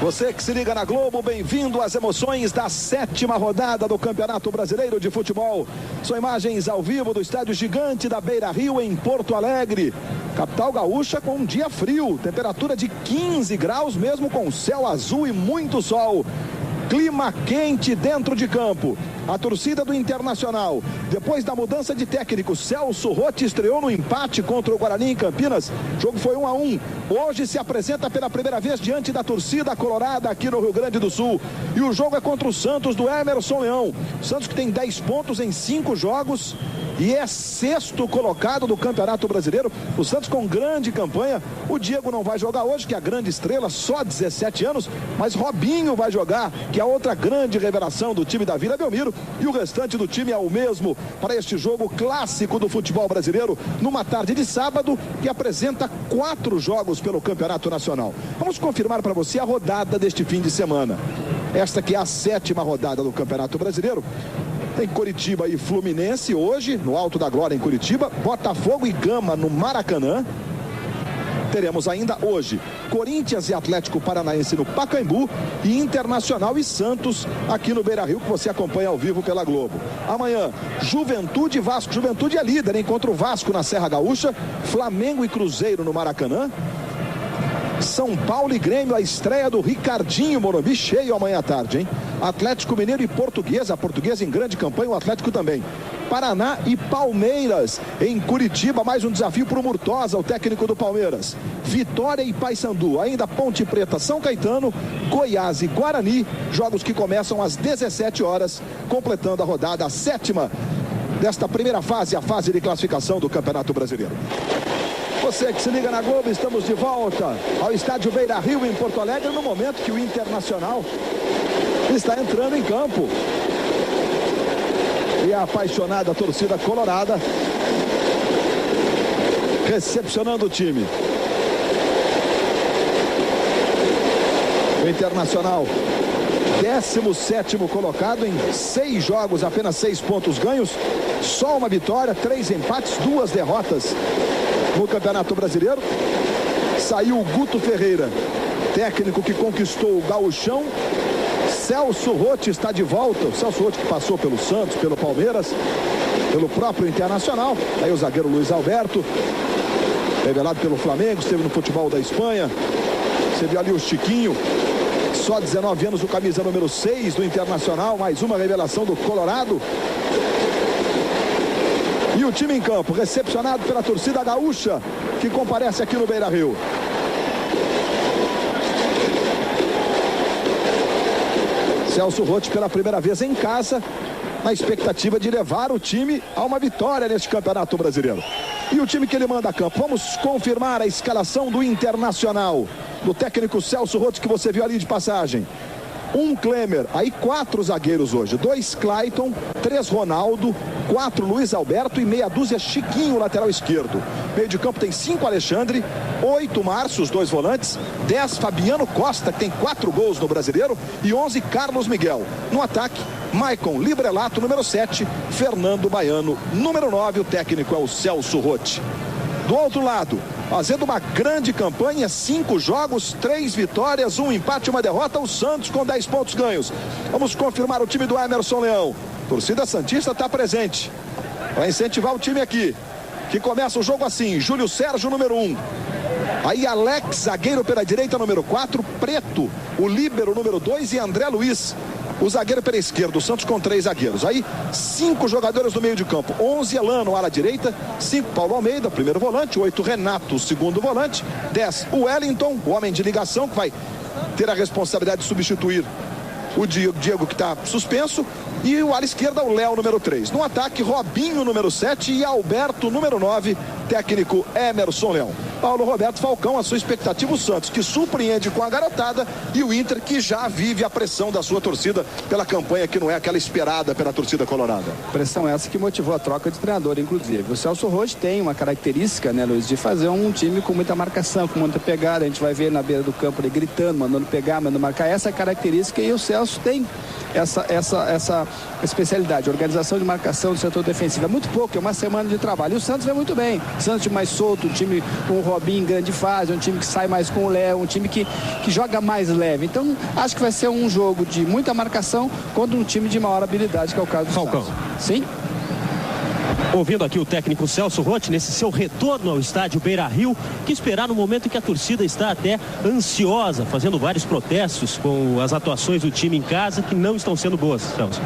Você que se liga na Globo, bem-vindo às emoções da 7ª rodada do Campeonato Brasileiro de Futebol. São imagens ao vivo do estádio gigante da Beira-Rio, em Porto Alegre. Capital gaúcha com um dia frio, temperatura de 15 graus, mesmo com céu azul e muito sol. Clima quente dentro de campo. A torcida do Internacional, depois da mudança de técnico, Celso Roth estreou no empate contra o Guarani em Campinas. O jogo foi 1-1. Hoje se apresenta pela primeira vez diante da torcida colorada aqui no Rio Grande do Sul. E o jogo é contra o Santos do Emerson Leão. O Santos que tem 10 pontos em 5 jogos e é 6º colocado do Campeonato Brasileiro. O Santos com grande campanha. O Diego não vai jogar hoje, que é a grande estrela, só 17 anos, mas Robinho vai jogar, que é a outra grande revelação do time da Vila Belmiro. E o restante do time é o mesmo para este jogo clássico do futebol brasileiro, numa tarde de sábado que apresenta 4 jogos pelo Campeonato Nacional. Vamos confirmar para você a rodada deste fim de semana. Esta que é a 7ª rodada do Campeonato Brasileiro. Tem Coritiba e Fluminense hoje, no Alto da Glória em Curitiba. Botafogo e Gama no Maracanã. Teremos ainda hoje Corinthians e Atlético Paranaense no Pacaembu e Internacional e Santos aqui no Beira-Rio, que você acompanha ao vivo pela Globo. Amanhã, Juventude e Vasco. Juventude é líder, hein? Contra o Vasco na Serra Gaúcha. Flamengo e Cruzeiro no Maracanã. São Paulo e Grêmio, a estreia do Ricardinho Morumbi, cheio amanhã à tarde, hein? Atlético Mineiro e Portuguesa, a Portuguesa em grande campanha, o Atlético também. Paraná e Palmeiras em Curitiba, mais um desafio para o Murtosa, o técnico do Palmeiras. Vitória e Paysandu, ainda Ponte Preta, São Caetano, Goiás e Guarani, jogos que começam às 17 horas, completando a rodada, a 7ª desta primeira fase, a fase de classificação do Campeonato Brasileiro. Você que se liga na Globo, estamos de volta ao estádio Beira-Rio em Porto Alegre, no momento que o Internacional está entrando em campo. E a apaixonada torcida colorada recepcionando o time. O Internacional, 17º colocado em 6 jogos, apenas 6 pontos ganhos, só uma vitória, 3 empates, 2 derrotas no Campeonato Brasileiro. Saiu o Guto Ferreira, técnico que conquistou o Gauchão. Celso Roth está de volta. O Celso Roth que passou pelo Santos, pelo Palmeiras, pelo próprio Internacional. Aí o zagueiro Luiz Alberto, revelado pelo Flamengo, esteve no futebol da Espanha. Você viu ali o Chiquinho, só 19 anos, o camisa número 6 do Internacional. Mais uma revelação do Colorado. E o time em campo, recepcionado pela torcida gaúcha, que comparece aqui no Beira-Rio. Celso Roth pela primeira vez em casa, na expectativa de levar o time a uma vitória neste Campeonato Brasileiro. E o time que ele manda a campo, vamos confirmar a escalação do Internacional, do técnico Celso Roth, que você viu ali de passagem. 1 Klemer, aí 4 zagueiros hoje, 2 Clayton, 3 Ronaldo, 4 Luiz Alberto e meia dúzia Chiquinho, lateral esquerdo. Meio de campo tem 5 Alexandre, 8 Márcio, os 2 volantes, 10 Fabiano Costa, que tem 4 gols no Brasileiro, e 11 Carlos Miguel. No ataque, Maicon Librelato, número 7, Fernando Baiano, número 9, o técnico é o Celso Roth. Do outro lado, fazendo uma grande campanha, 5 jogos, 3 vitórias, 1 empate, 1 derrota, o Santos com 10 pontos ganhos. Vamos confirmar o time do Emerson Leão. Torcida santista está presente para incentivar o time aqui, que começa o jogo assim: Júlio Sérgio, número 1. Aí Alex, zagueiro pela direita, número 4, Preto, o líbero, número 2, e André Luiz, o zagueiro pela esquerda. O Santos com 3 zagueiros. Aí 5 jogadores no meio de campo: 11 Elano, ala direita, 5 Paulo Almeida, primeiro volante, 8 Renato, segundo volante, 10 o Wellington, o homem de ligação, que vai ter a responsabilidade de substituir o Diego, que está suspenso, e o ala esquerda, o Léo, número 3. No ataque, Robinho, número 7, e Alberto, número 9, técnico Emerson Leão. Paulo Roberto Falcão, a sua expectativa, o Santos, que surpreende com a garotada, e o Inter, que já vive a pressão da sua torcida pela campanha que não é aquela esperada pela torcida colorada. Pressão essa que motivou a troca de treinador, inclusive. O Celso Roth tem uma característica, né, Luiz, de fazer um time com muita marcação, com muita pegada. A gente vai ver na beira do campo ele gritando, mandando pegar, mandando marcar. Essa característica, e o Celso tem essa especialidade, organização de marcação do setor defensivo. É muito pouco, é uma semana de trabalho. E o Santos vem muito bem. O Santos é um time mais solto, um time com o Robinho em grande fase, um time que sai mais com o Léo, um time que joga mais leve. Então, acho que vai ser um jogo de muita marcação contra um time de maior habilidade, que é o caso do Falcão. Santos. Sim? Ouvindo aqui o técnico Celso Roth, nesse seu retorno ao estádio Beira-Rio, que esperar no momento em que a torcida está até ansiosa, fazendo vários protestos com as atuações do time em casa, que não estão sendo boas, Celso.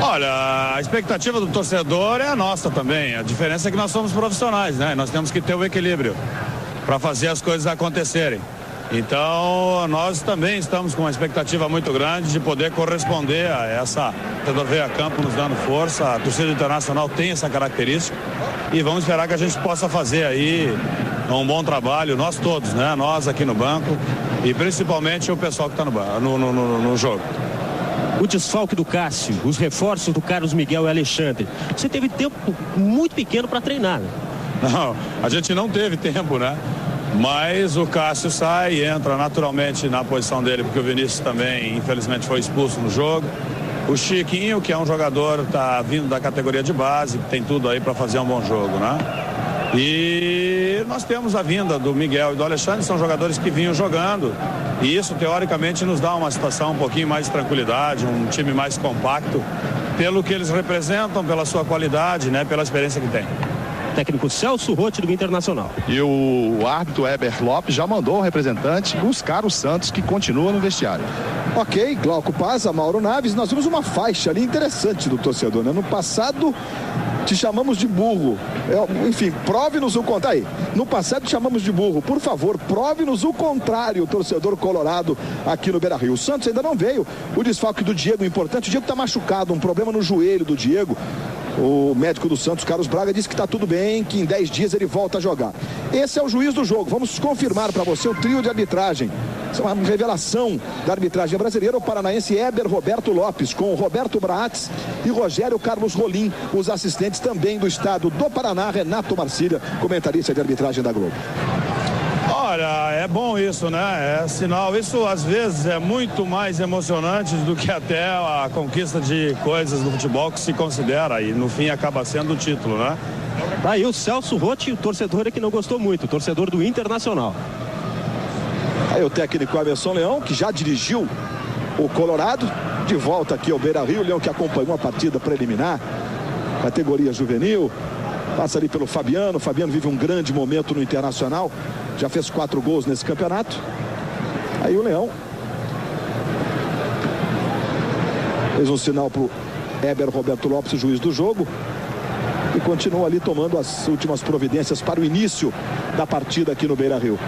Olha, a expectativa do torcedor é a nossa também. A diferença é que nós somos profissionais, né? Nós temos que ter o equilíbrio para fazer as coisas acontecerem. Então, nós também estamos com uma expectativa muito grande de poder corresponder a essa. O torcedor veio a campo nos dando força, a torcida internacional tem essa característica e vamos esperar que a gente possa fazer aí um bom trabalho, nós todos, né? Nós aqui no banco e principalmente o pessoal que está no jogo. O desfalque do Cássio, os reforços do Carlos Miguel e Alexandre. Você teve tempo muito pequeno para treinar, né? Não, a gente não teve tempo, né? Mas o Cássio sai e entra naturalmente na posição dele, porque o Vinícius também, infelizmente, foi expulso no jogo. O Chiquinho, que é um jogador, está vindo da categoria de base, tem tudo aí para fazer um bom jogo, né? E nós temos a vinda do Miguel e do Alexandre, são jogadores que vinham jogando. E isso, teoricamente, nos dá uma situação um pouquinho mais de tranquilidade, um time mais compacto, pelo que eles representam, pela sua qualidade, né? Pela experiência que tem. Técnico Celso Roth do Internacional. E o árbitro Heber Lopes já mandou o representante buscar o Santos, que continua no vestiário. Ok, Glauco Paz, Mauro Naves, nós vimos uma faixa ali interessante do torcedor, né? No passado te chamamos de burro. Enfim, prove-nos o contrário. No passado te chamamos de burro. Por favor, prove-nos o contrário, torcedor colorado aqui no Beira-Rio. O Santos ainda não veio. O desfalque do Diego, importante. O Diego está machucado, um problema no joelho do Diego. O médico do Santos, Carlos Braga, disse que está tudo bem, que em 10 dias ele volta a jogar. Esse é o juiz do jogo. Vamos confirmar para você o trio de arbitragem. Isso é uma revelação da arbitragem brasileira. O paranaense Heber Roberto Lopes, com Roberto Braatz e Rogério Carlos Rolim, os assistentes também do estado do Paraná, Renato Marcília, comentarista de arbitragem da Globo. Olha, é bom isso, né? É sinal. Isso às vezes é muito mais emocionante do que até a conquista de coisas do futebol que se considera e no fim acaba sendo o título, né? Tá aí o Celso Roth, o torcedor é que não gostou muito, o torcedor do Internacional. Aí o técnico Emerson Leão, que já dirigiu o Colorado, de volta aqui ao Beira-Rio. Leão que acompanhou a partida preliminar, categoria juvenil. Passa ali pelo Fabiano. O Fabiano vive um grande momento no Internacional. Já fez 4 gols nesse campeonato. Aí o Leão fez um sinal para o Heber Roberto Lopes, o juiz do jogo. E continua ali tomando as últimas providências para o início da partida aqui no Beira-Rio.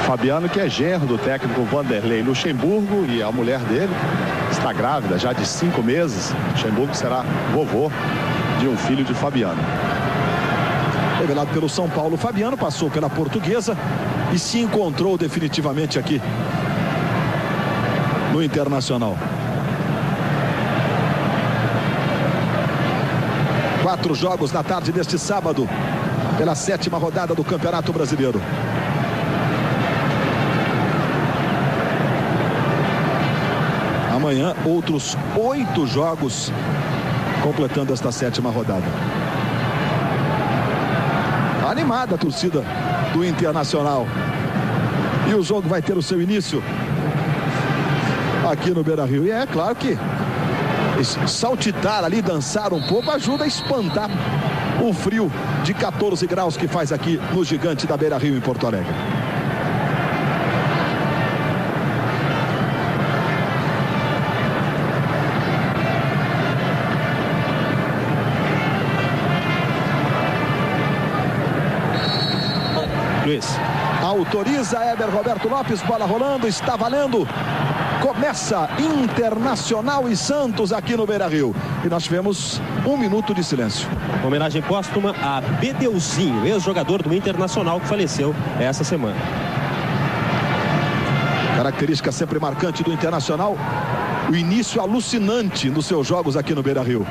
Fabiano, que é genro do técnico Vanderlei Luxemburgo, e a mulher dele está grávida já de 5 meses. Luxemburgo será vovô de um filho de Fabiano. Revelado pelo São Paulo, Fabiano passou pela Portuguesa e se encontrou definitivamente aqui no Internacional. 4 jogos na tarde deste sábado, pela 7ª rodada do Campeonato Brasileiro. Amanhã, outros 8 jogos completando esta 7ª rodada. Animada a torcida do Internacional. E o jogo vai ter o seu início aqui no Beira-Rio. E é claro que saltitar ali, dançar um pouco, ajuda a espantar o frio de 14 graus que faz aqui no Gigante da Beira-Rio, em Porto Alegre. Luiz. Autoriza Heber Roberto Lopes, bola rolando, está valendo. Começa Internacional e Santos aqui no Beira-Rio. E nós tivemos 1 minuto de silêncio. Homenagem póstuma a Bedeuzinho, ex-jogador do Internacional, que faleceu essa semana. Característica sempre marcante do Internacional, o início alucinante nos seus jogos aqui no Beira-Rio.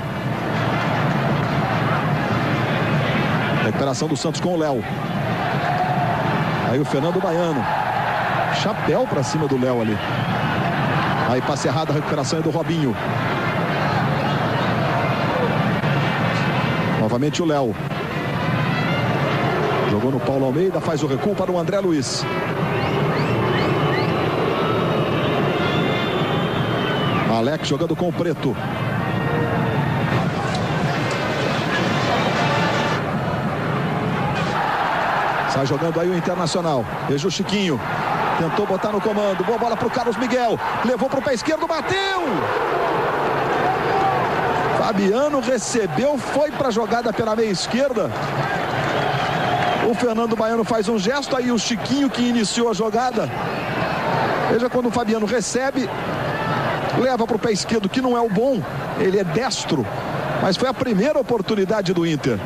Recuperação do Santos com o Léo. Aí o Fernando Baiano. chapéu para cima do Léo ali. Aí passe errado, a recuperação é do Robinho. Novamente o Léo. Jogou no Paulo Almeida, faz o recuo para o André Luiz. Alex jogando com o Preto. Sai jogando aí o Internacional. Veja o Chiquinho. Tentou botar no comando. Boa bola para o Carlos Miguel. Levou para o pé esquerdo, bateu! Fabiano recebeu, foi para a jogada pela meia esquerda. O Fernando Baiano faz um gesto, aí o Chiquinho que iniciou a jogada. Veja, quando o Fabiano recebe, leva para o pé esquerdo, que não é o bom. Ele é destro, mas foi a primeira oportunidade do Inter.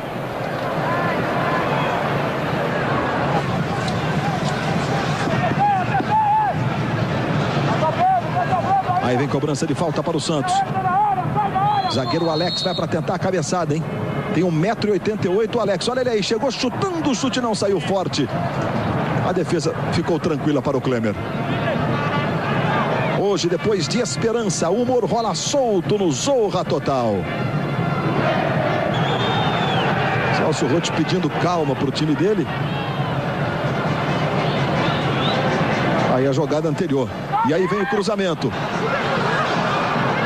Aí vem cobrança de falta para o Santos. Zagueiro Alex vai para tentar a cabeçada, hein? Tem 1,88 m o Alex. Olha ele aí, chegou chutando, o chute não saiu forte. A defesa ficou tranquila para o Klemer. Hoje, depois de esperança, o humor rola solto no Zorra Total. Celso Roth pedindo calma para o time dele. Aí a jogada anterior. E aí vem o cruzamento.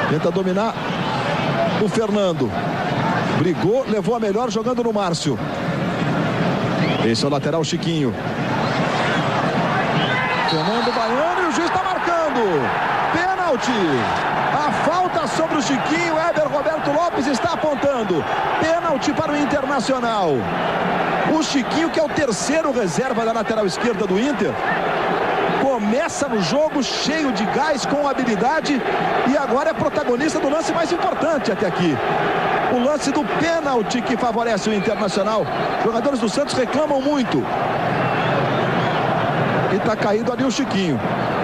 Tenta dominar o Fernando. Brigou, levou a melhor jogando no Márcio. Esse é o lateral Chiquinho. Fernando Baiano e o juiz está marcando. Pênalti. A falta sobre o Chiquinho. Éber Roberto Lopes está apontando. Pênalti para o Internacional. O Chiquinho, que é o terceiro reserva da lateral esquerda do Inter, começa no jogo cheio de gás, com habilidade, e agora é protagonista do lance mais importante até aqui. O lance do pênalti que favorece o Internacional. Jogadores do Santos reclamam muito. E está caído ali o Chiquinho.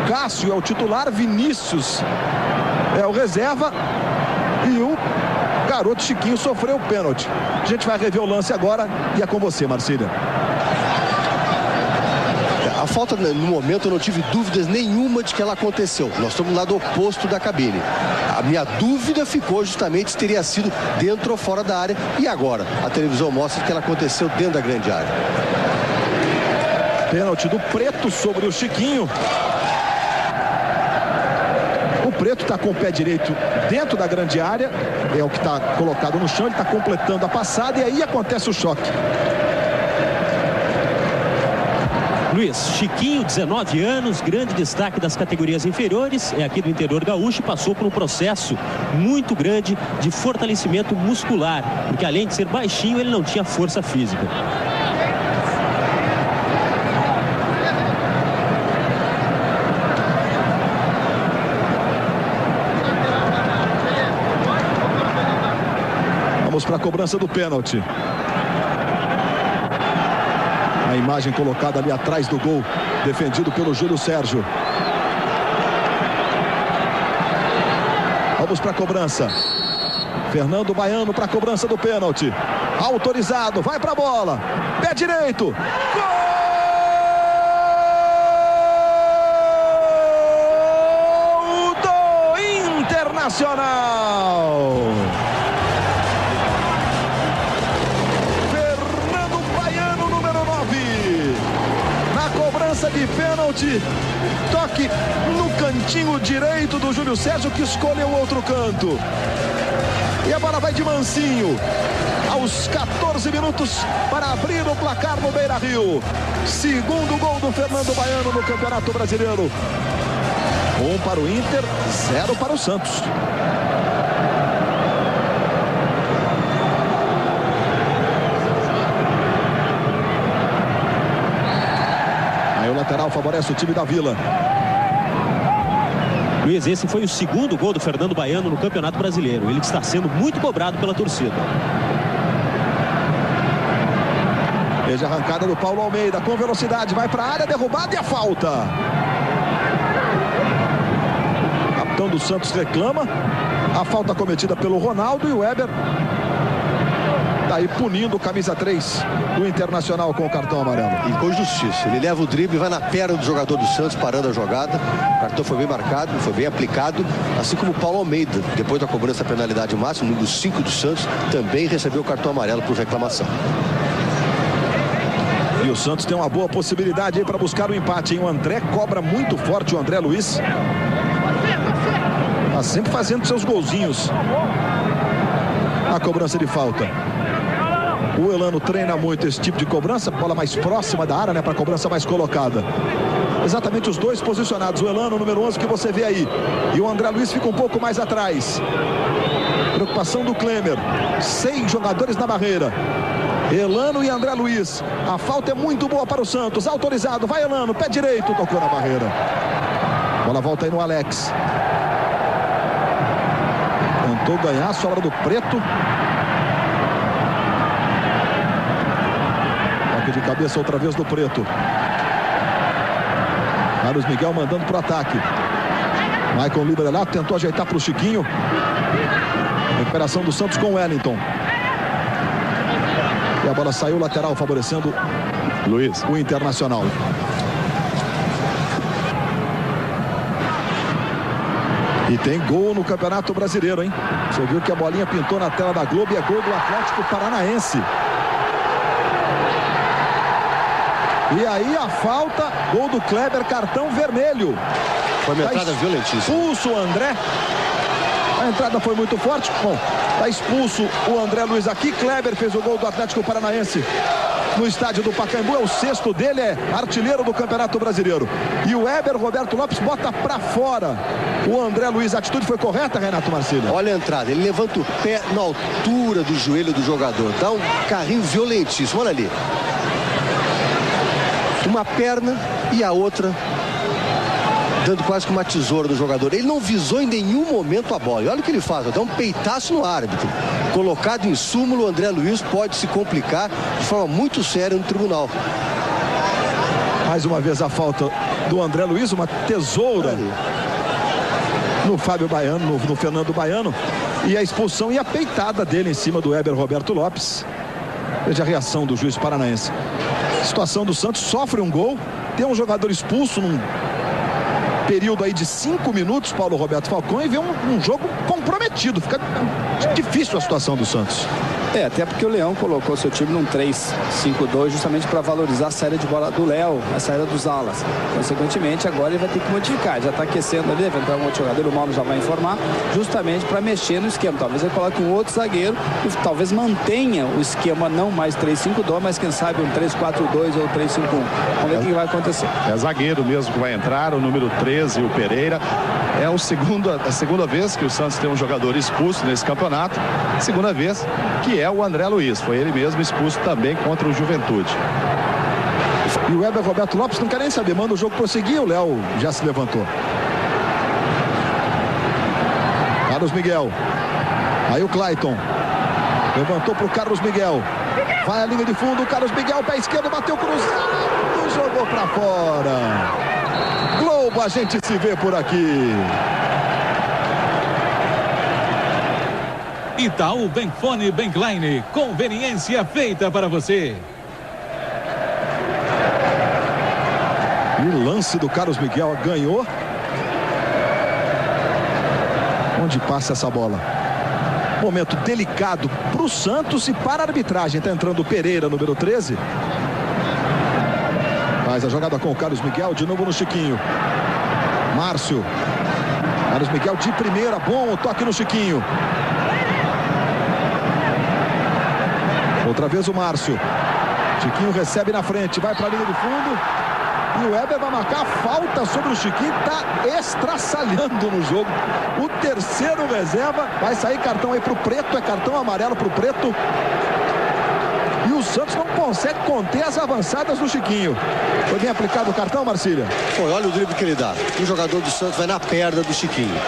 Cássio é o titular, Vinícius é o reserva e o garoto Chiquinho sofreu o pênalti. A gente vai rever o lance agora e é com você, Marcília. A falta, no momento, eu não tive dúvidas nenhuma de que ela aconteceu. Nós estamos no lado oposto da cabine. A minha dúvida ficou justamente se teria sido dentro ou fora da área. E agora, a televisão mostra que ela aconteceu dentro da grande área. Pênalti do Preto sobre o Chiquinho. O Preto está com o pé direito dentro da grande área. É o que está colocado no chão. Ele está completando a passada e aí acontece o choque. Luiz, Chiquinho, 19 anos, grande destaque das categorias inferiores, é aqui do interior gaúcho, passou por um processo muito grande de fortalecimento muscular, porque além de ser baixinho, ele não tinha força física. Vamos para a cobrança do pênalti. A imagem colocada ali atrás do gol, defendido pelo Júlio Sérgio. Vamos para a cobrança. Fernando Baiano para a cobrança do pênalti. Autorizado, vai para a bola. Pé direito. Gol do Internacional. De pênalti, toque no cantinho direito do Júlio Sérgio, que escolheu o outro canto. E a bola vai de mansinho aos 14 minutos para abrir o placar no Beira-Rio. Segundo gol do Fernando Baiano no Campeonato Brasileiro. 1 para o Inter, 0 para o Santos. O lateral favorece o time da Vila. Luiz, esse foi o segundo gol do Fernando Baiano no Campeonato Brasileiro. Ele está sendo muito cobrado pela torcida. Veja a arrancada do Paulo Almeida com velocidade, vai para a área, derrubada e a falta. O capitão do Santos reclama a falta cometida pelo Ronaldo e o Éber Daí punindo o camisa 3 do Internacional com o cartão amarelo. E com justiça. Ele leva o drible, vai na perna do jogador do Santos, parando a jogada. O cartão foi bem marcado, foi bem aplicado. Assim como o Paulo Almeida, depois da cobrança da penalidade máxima, número 5 do Santos, também recebeu o cartão amarelo por reclamação. E o Santos tem uma boa possibilidade aí para buscar o empate, hein? O André cobra muito forte, o André Luiz. Tá sempre fazendo seus golzinhos. A cobrança de falta. O Elano treina muito esse tipo de cobrança, bola mais próxima da área, né, para cobrança mais colocada. Exatamente os dois posicionados, o Elano, número 11, que você vê aí, e o André Luiz fica um pouco mais atrás. Preocupação do Klemer. 6 jogadores na barreira. Elano e André Luiz. A falta é muito boa para o Santos. Autorizado, vai Elano, pé direito, tocou na barreira. Bola volta aí no Alex. Tentou ganhar, sobra do Preto. Toque de cabeça outra vez do Preto. Carlos Miguel mandando para o ataque. Michael Librelato tentou ajeitar para o Chiquinho. Recuperação do Santos com o Wellington. E a bola saiu lateral, favorecendo Luiz, o Internacional. E tem gol no Campeonato Brasileiro, hein? Você viu que a bolinha pintou na tela da Globo e é gol do Atlético Paranaense. E aí a falta, gol do Kleber, cartão vermelho. Foi uma entrada violentíssima. Expulso o André. A entrada foi muito forte. Bom, está expulso o André Luiz aqui. Kleber fez o gol do Atlético Paranaense no estádio do Pacaembu. É o 6º dele, é artilheiro do Campeonato Brasileiro. E o Weber Roberto Lopes bota para fora o André Luiz. A atitude foi correta, Renato Marcílio? Olha a entrada, ele levanta o pé na altura do joelho do jogador. Dá um carrinho violentíssimo, olha ali. Uma perna e a outra dando quase que uma tesoura do jogador. Ele não visou em nenhum momento a bola. E olha o que ele faz, dá um peitaço no árbitro. Colocado em súmulo, o André Luiz pode se complicar de forma muito séria no tribunal. Mais uma vez a falta do André Luiz, uma tesoura no Fábio Baiano, no Fernando Baiano. E a expulsão e a peitada dele em cima do Weber Roberto Lopes. Veja a reação do juiz paranaense. Situação do Santos, sofre um gol, tem um jogador expulso num período aí de 5 minutos, Paulo Roberto Falcão, e vê um jogo comprometido. Fica difícil a situação do Santos. Até porque o Leão colocou seu time num 3-5-2 justamente para valorizar a saída de bola do Léo, a saída dos alas. Consequentemente, agora ele vai ter que modificar. Já está aquecendo ali, vai entrar um outro jogador, o Mauro já vai informar, justamente para mexer no esquema. Talvez ele coloque um outro zagueiro e talvez mantenha o esquema não mais 3-5-2, mas quem sabe um 3-4-2 ou 3-5-1. Vamos ver o que vai acontecer. É zagueiro mesmo que vai entrar, o número 13, o Pereira. É a segunda vez que o Santos tem um jogador expulso nesse campeonato. Segunda vez que é o André Luiz. Foi ele mesmo expulso também contra o Juventude. E o Weber Roberto Lopes não quer nem saber. Manda o jogo prosseguir. O Léo já se levantou. Carlos Miguel. Aí o Clayton. Levantou para o Carlos Miguel. Vai a linha de fundo. O Carlos Miguel, pé esquerdo, bateu cruzado. Jogou para fora. Globo, a gente se vê por aqui. Itaú Banfone Bankline, conveniência feita para você. E o lance do Carlos Miguel ganhou. Onde passa essa bola? Momento delicado para o Santos e para a arbitragem. Está entrando o Pereira, número 13. Faz a jogada com o Carlos Miguel, de novo no Chiquinho. Márcio. Carlos Miguel de primeira, bom o toque no Chiquinho. Outra vez o Márcio. Chiquinho recebe na frente, vai para a linha de fundo. E o Weber vai marcar a falta sobre o Chiquinho. Está estraçalhando no jogo. O terceiro reserva. Vai sair cartão aí para o Preto. É cartão amarelo para o Preto. E o Santos não consegue conter as avançadas do Chiquinho. Foi bem aplicado o cartão, Marcília? Foi, olha o drible que ele dá. O jogador do Santos vai na perna do Chiquinho.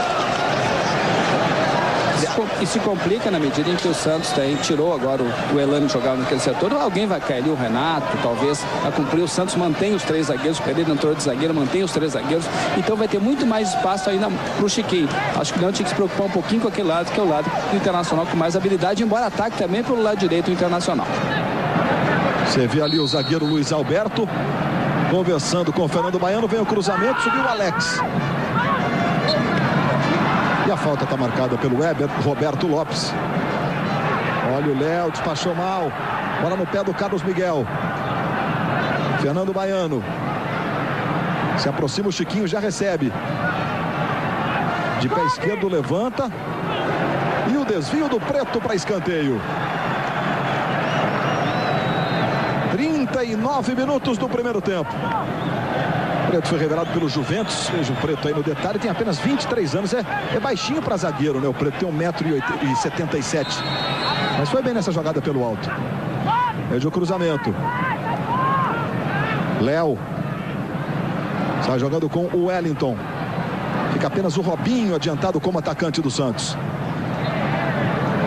E se complica na medida em que o Santos tirou agora o Elano jogar naquele setor. Alguém vai cair ali, o Renato, talvez, a cumprir. O Santos mantém os 3 zagueiros, o Pereira entrou de zagueiro, mantém os 3 zagueiros. Então vai ter muito mais espaço ainda pro Chiquinho. Acho que não tinha que se preocupar um pouquinho com aquele lado, que é o lado do Internacional com mais habilidade, embora ataque também pelo lado direito do Internacional. Você vê ali o zagueiro Luiz Alberto conversando com o Fernando Baiano. Vem o cruzamento, subiu o Alex. E a falta está marcada pelo Roberto Lopes. Olha o Léo, despachou mal. Bola no pé do Carlos Miguel. Fernando Baiano. Se aproxima o Chiquinho, já recebe. De pé esquerdo, levanta. E o desvio do Preto para escanteio. 39 minutos do primeiro tempo. O Preto foi revelado pelo Juventus. Veja o Preto aí no detalhe. Tem apenas 23 anos. É baixinho para zagueiro, né? O Preto tem 1,77 m. Mas foi bem nessa jogada pelo alto. Veja o cruzamento. Léo. Está jogando com o Wellington. Fica apenas o Robinho adiantado como atacante do Santos.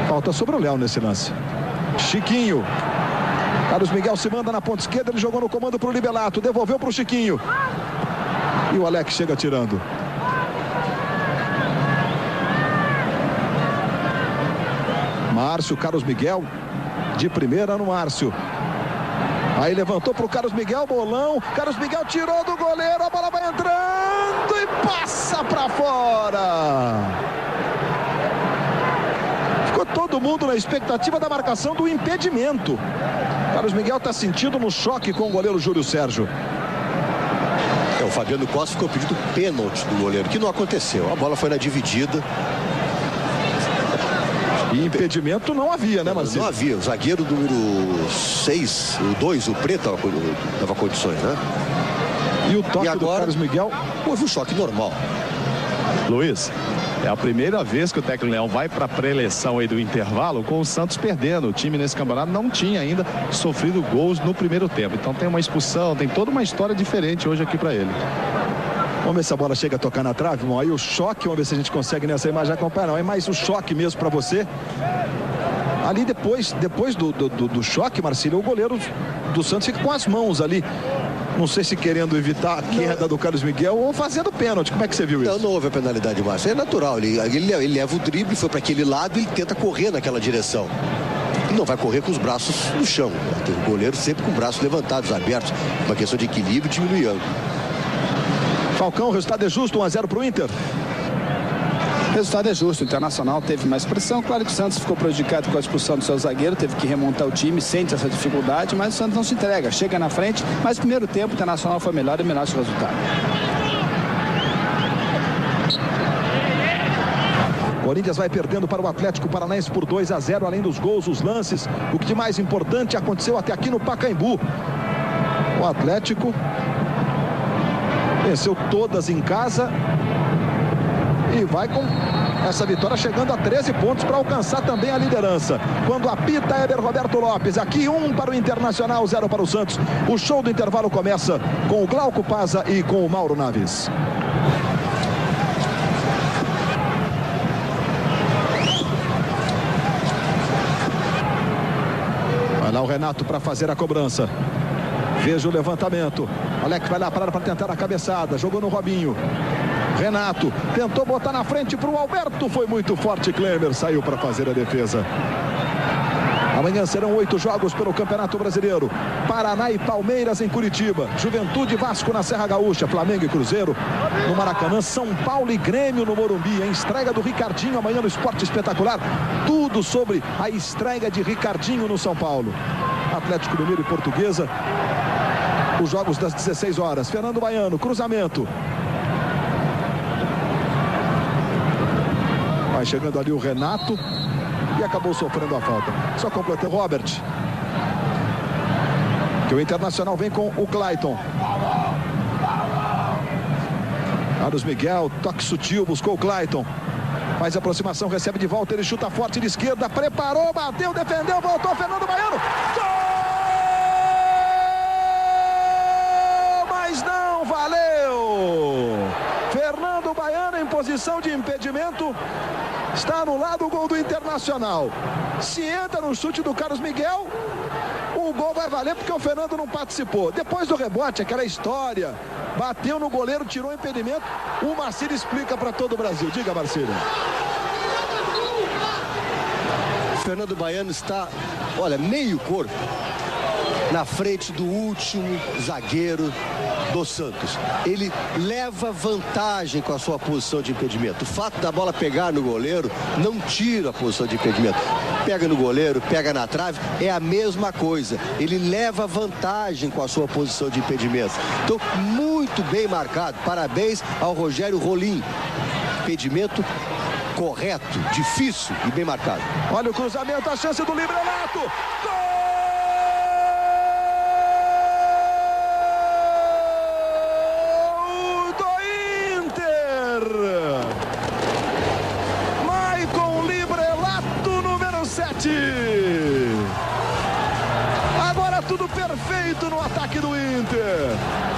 Falta sobre o Léo nesse lance. Chiquinho. Carlos Miguel se manda na ponta esquerda. Ele jogou no comando para o Liberato. Devolveu para o Chiquinho. E o Alex chega tirando. Márcio, Carlos Miguel. De primeira no Márcio. Aí levantou para o Carlos Miguel. Bolão. Carlos Miguel tirou do goleiro. A bola vai entrando e passa para fora. Ficou todo mundo na expectativa da marcação do impedimento. Carlos Miguel está sentindo no choque com o goleiro Júlio Sérgio. O Fabiano Costa ficou pedindo pênalti do goleiro, que não aconteceu. A bola foi na dividida. E impedimento não havia, né, Marcelo? Não havia. O zagueiro número 6, o 2, o Preto, dava condições, né? E o toque do Carlos Miguel? Houve um choque normal. Luiz, é a primeira vez que o técnico Leão vai para a pré-eleição aí do intervalo com o Santos perdendo. O time nesse campeonato não tinha ainda sofrido gols no primeiro tempo. Então tem uma expulsão, tem toda uma história diferente hoje aqui para ele. Vamos ver se a bola chega a tocar na trave, irmão. Aí o choque, vamos ver se a gente consegue nessa imagem acompanhar. Não, é mais o choque mesmo para você. Ali depois do choque, Marcílio, o goleiro do Santos fica com as mãos ali. Não sei se querendo evitar a queda do Carlos Miguel ou fazendo pênalti. Como é que você viu isso? Não houve a penalidade, Márcio. É natural. Ele leva o drible, foi para aquele lado e ele tenta correr naquela direção. E não vai correr com os braços no chão. O goleiro sempre com os braços levantados, abertos. Uma questão de equilíbrio e diminuindo. Falcão, o resultado é justo, 1-0 para o Inter. O resultado é justo, o Internacional teve mais pressão. Claro que o Santos ficou prejudicado com a expulsão do seu zagueiro, teve que remontar o time, sente essa dificuldade, mas o Santos não se entrega, chega na frente, mas no primeiro tempo o Internacional foi melhor e melhor esse resultado. Corinthians vai perdendo para o Atlético Paranaense por 2-0, além dos gols, os lances. O que de mais importante aconteceu até aqui no Pacaembu. O Atlético venceu todas em casa e vai com essa vitória chegando a 13 pontos para alcançar também a liderança. Quando apita Éber Roberto Lopes, aqui 1 para o Internacional, 0 para o Santos. O show do intervalo começa com o Glauco Paza e com o Mauro Naves. Vai lá o Renato para fazer a cobrança. Veja o levantamento. Alex vai lá para tentar a cabeçada. Jogou no Robinho. Renato tentou botar na frente para o Alberto. Foi muito forte. Klemer saiu para fazer a defesa. Amanhã serão 8 jogos pelo Campeonato Brasileiro. Paraná e Palmeiras em Curitiba. Juventude e Vasco na Serra Gaúcha. Flamengo e Cruzeiro no Maracanã. São Paulo e Grêmio no Morumbi. A estreia do Ricardinho amanhã no Esporte Espetacular. Tudo sobre a estreia de Ricardinho no São Paulo. Atlético Mineiro e Portuguesa. Os jogos das 16 horas. Fernando Baiano, cruzamento. Vai chegando ali o Renato e acabou sofrendo a falta. Só completou Robert. Que o Internacional vem com o Clayton. Carlos Miguel, toque sutil, buscou o Clayton. Faz aproximação, recebe de volta, ele chuta forte de esquerda, preparou, bateu, defendeu, voltou, Fernando Baiano. Gol! Mas não valeu! Fernando Baiano em posição de impedimento. Está anulado o gol do Internacional. Se entra no chute do Carlos Miguel, o gol vai valer porque o Fernando não participou. Depois do rebote, aquela história, bateu no goleiro, tirou o impedimento. O Marcílio explica para todo o Brasil. Diga, Marcílio. Fernando Baiano está, olha, meio corpo na frente do último zagueiro do Santos. Ele leva vantagem com a sua posição de impedimento. O fato da bola pegar no goleiro não tira a posição de impedimento. Pega no goleiro, pega na trave, é a mesma coisa. Ele leva vantagem com a sua posição de impedimento. Então, muito bem marcado. Parabéns ao Rogério Rolim. Impedimento correto, difícil e bem marcado. Olha o cruzamento, a chance do Librelato. Gol do Inter! Maicon Librelato, número 7. Agora tudo perfeito no ataque do Inter.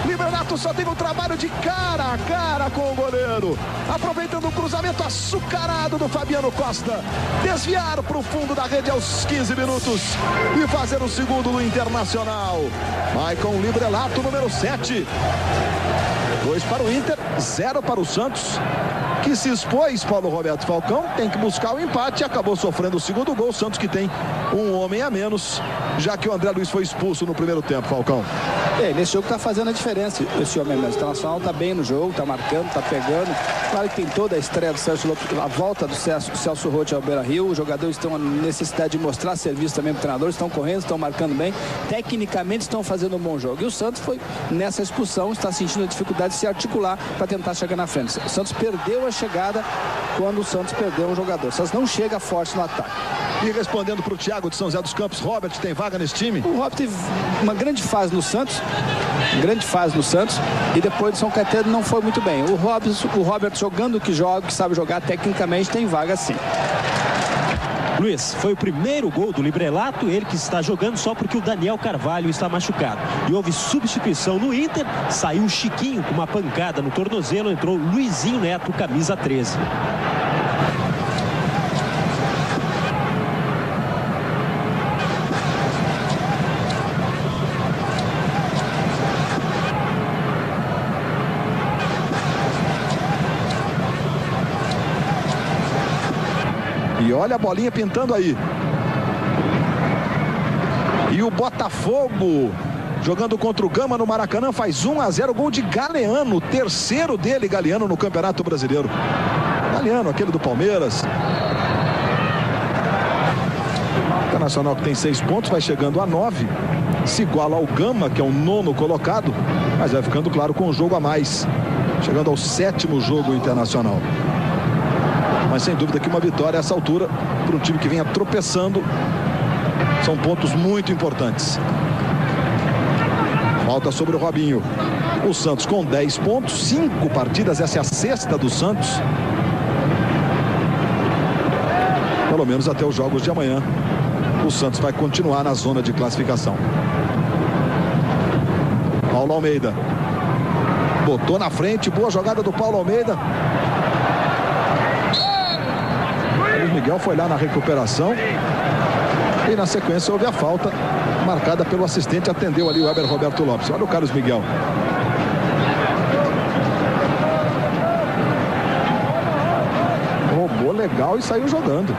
Librelato só teve um trabalho de cara a cara com o goleiro, aproveitando o cruzamento açucarado do Fabiano Costa, desviar para o fundo da rede aos 15 minutos e fazer o segundo do Internacional. Maicon Librelato, número 7. 2 para o Inter, 0 para o Santos, que se expôs. Paulo Roberto Falcão tem que buscar o empate e acabou sofrendo o segundo gol. O Santos que tem um homem a menos, já que o André Luiz foi expulso no primeiro tempo, Falcão. Nesse jogo está fazendo a diferença esse homem mesmo. O Internacional está bem no jogo, está marcando, está pegando. Claro que tem toda a estreia do Celso Lopes, a volta do Celso Roth ao Beira-Rio. Os jogadores estão a necessidade de mostrar serviço também para o treinador, estão correndo, estão marcando bem. Tecnicamente estão fazendo um bom jogo. E o Santos foi nessa expulsão, está sentindo a dificuldade de se articular para tentar chegar na frente. O Santos perdeu a chegada quando o Santos perdeu um jogador. O Santos não chega forte no ataque. E respondendo para o Thiago de São José dos Campos, Robert tem vaga nesse time? O Robert teve uma grande fase no Santos, e depois do São Caetano não foi muito bem. O Robert jogando o que joga, que sabe jogar, tecnicamente tem vaga sim. Luiz, foi o primeiro gol do Librelato, ele que está jogando só porque o Daniel Carvalho está machucado. E houve substituição no Inter, saiu o Chiquinho com uma pancada no tornozelo, entrou Luizinho Neto, camisa 13. E olha a bolinha pintando aí. E o Botafogo jogando contra o Gama no Maracanã faz 1-0, gol de Galeano, terceiro dele, Galeano, no Campeonato Brasileiro. Galeano, aquele do Palmeiras. Internacional que tem 6 pontos, vai chegando a 9. Se iguala ao Gama, que é o 9º colocado, mas vai ficando claro com um jogo a mais. Chegando ao 7º jogo internacional. Mas sem dúvida que uma vitória a essa altura para um time que vinha tropeçando. São pontos muito importantes. Falta sobre o Robinho. O Santos com 10 pontos, 5 partidas, essa é a 6ª do Santos. Pelo menos até os jogos de amanhã. O Santos vai continuar na zona de classificação. Paulo Almeida. Botou na frente, boa jogada do Paulo Almeida. O Miguel foi lá na recuperação e na sequência houve a falta marcada pelo assistente, atendeu ali o Weber Roberto Lopes. Olha o Carlos Miguel. Roubou legal e saiu jogando.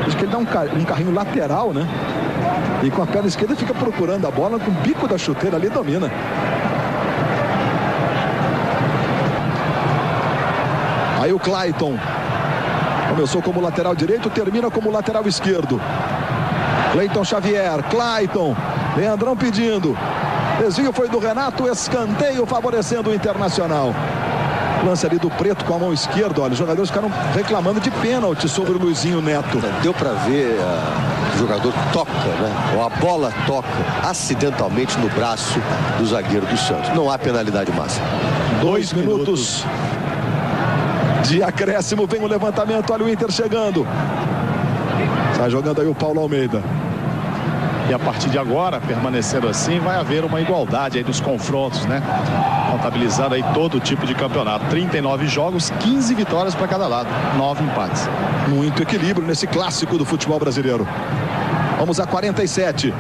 Acho que ele dá um carrinho lateral, né? E com a perna esquerda fica procurando a bola, com o bico da chuteira ali domina. Aí o Clayton. Começou como lateral direito, termina como lateral esquerdo. Cleiton Xavier, Clayton, Leandrão pedindo. Desvio foi do Renato, escanteio favorecendo o Internacional. Lance ali do Preto com a mão esquerda, olha, os jogadores ficaram reclamando de pênalti sobre o Luizinho Neto. Deu para ver, o jogador toca, né? Ou a bola toca acidentalmente no braço do zagueiro do Santos. Não há penalidade máxima. 2 minutos. De acréscimo, vem o levantamento, olha o Inter chegando. Sai jogando aí o Paulo Almeida. E a partir de agora, permanecendo assim, vai haver uma igualdade aí dos confrontos, né? Contabilizando aí todo tipo de campeonato. 39 jogos, 15 vitórias para cada lado, 9 empates. Muito equilíbrio nesse clássico do futebol brasileiro. Vamos a 47.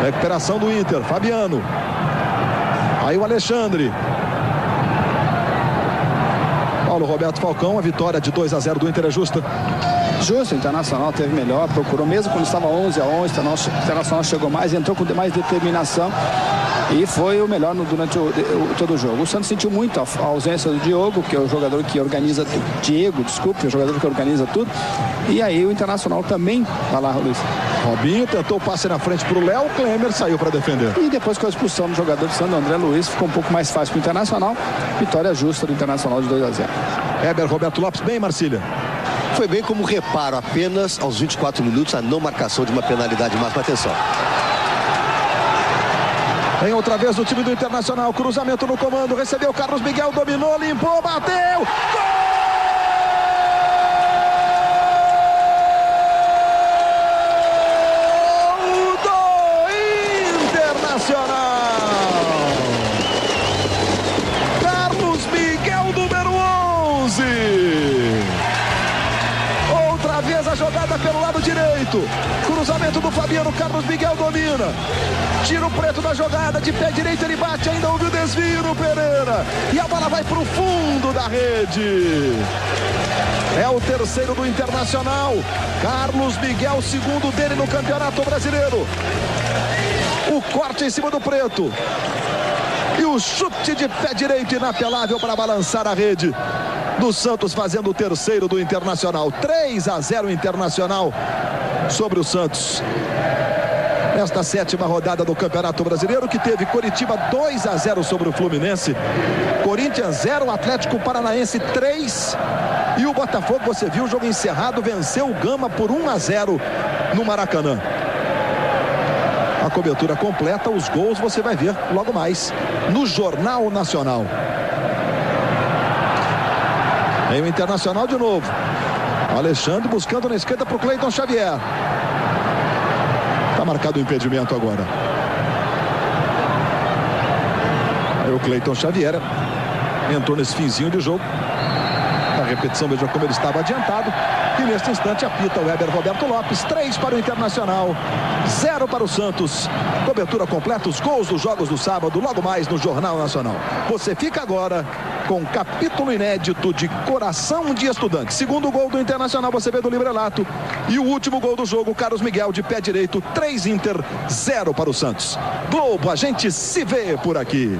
Recuperação do Inter, Fabiano. Aí o Alexandre. Paulo Roberto Falcão, a vitória de 2-0 do Inter é justa. Justo, o Internacional teve melhor, procurou mesmo quando estava 11-11, o Internacional chegou mais, entrou com mais determinação e foi o melhor durante todo o jogo. O Santos sentiu muito a ausência do Diogo, que é o jogador que organiza tudo. O jogador que organiza tudo. E aí o Internacional também, vai lá, Luiz. Robinho tentou o passe na frente para o Léo, o Klemer saiu para defender. E depois com a expulsão do jogador de Santos, André Luiz, ficou um pouco mais fácil para o Internacional. Vitória justa do Internacional de 2-0. Heber Roberto Lopes, bem, Marcília. Foi bem como reparo apenas aos 24 minutos a não marcação de uma penalidade máxima. Atenção. Vem outra vez o time do Internacional, cruzamento no comando, recebeu Carlos Miguel, dominou, limpou, bateu, gol! Do Internacional! Carlos Miguel, número 11! Outra vez a jogada pelo lado direito, cruzamento do Fabiano, Carlos Miguel domina. Tira o preto da jogada, de pé direito ele bate, ainda houve o desvio no Pereira. E a bola vai para o fundo da rede. É o terceiro do Internacional. Carlos Miguel, segundo dele no Campeonato Brasileiro. O corte em cima do preto. E o chute de pé direito inapelável para balançar a rede. Do Santos fazendo o terceiro do Internacional. 3-0 Internacional sobre o Santos. Nesta sétima rodada do Campeonato Brasileiro, que teve Coritiba 2-0 sobre o Fluminense, Corinthians 0, Atlético Paranaense 3 e o Botafogo, você viu o jogo encerrado, venceu o Gama por 1-0 no Maracanã. A cobertura completa, os gols você vai ver logo mais no Jornal Nacional. Aí o Internacional de novo, Alexandre buscando na esquerda para o Cleiton Xavier. Está marcado o impedimento agora. Aí o Cleiton Xavier entrou nesse finzinho de jogo. Na repetição, veja como ele estava adiantado. E neste instante apita o Heber Roberto Lopes. 3 para o Internacional, 0 para o Santos. Cobertura completa, os gols dos jogos do sábado, logo mais no Jornal Nacional. Você fica agora com um capítulo inédito de Coração de Estudante. Segundo gol do Internacional, você vê do Librelato. E o último gol do jogo, Carlos Miguel de pé direito, 3 Inter, 0 para o Santos. Globo, a gente se vê por aqui.